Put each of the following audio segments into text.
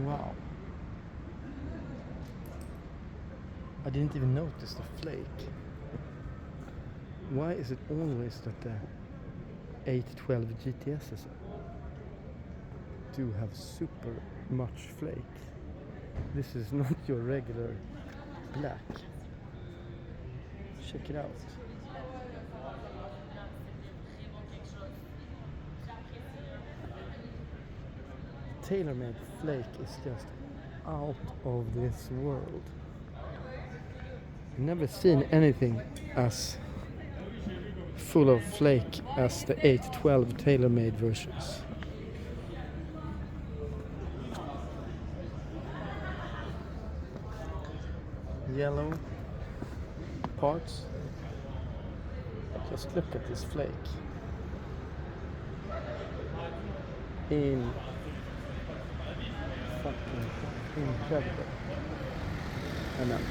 Wow. I didn't even notice the flake. Why is it always that the 812 GTSs do have super much flake? This is not your regular black. Check it out. Tailor Made flake is just out of this world. I've never seen anything as full of flake as the 812 Tailor Made versions. Yellow parts. Just look at this flake. Fucking incredible amount.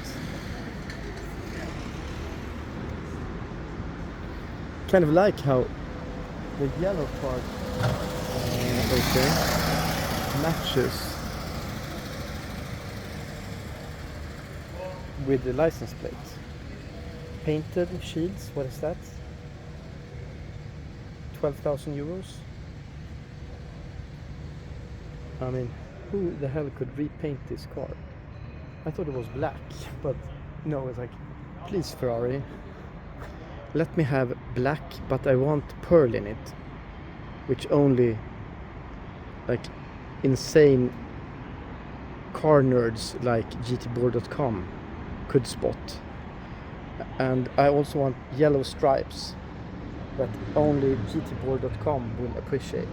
Kind of like how the yellow part matches with the license plate. Painted shields, what is that? 12,000 euros? I mean, who the hell could repaint this car? I thought it was black, but no, it's like, please Ferrari, let me have black, but I want pearl in it, which only like insane car nerds like GTBOARD.com could spot. And I also want yellow stripes that only GTBOARD.com will appreciate.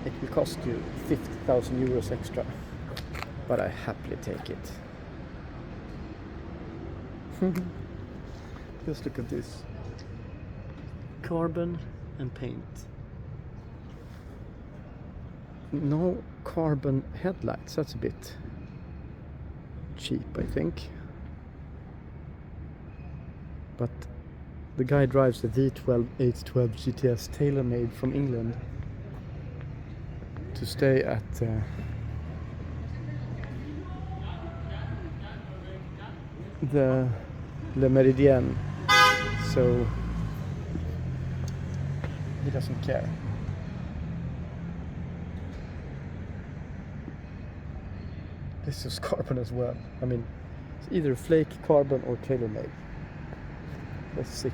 It will cost you 50,000 euros extra, but I happily take it. Just look at this. Carbon and paint. No carbon headlights, that's a bit cheap, I think. But the guy drives the V12 812 GTS Tailor Made from England to stay at the Le Méridien, so he doesn't care. This is carbon as well. I mean, it's either flake, carbon or tailor made. That's sick.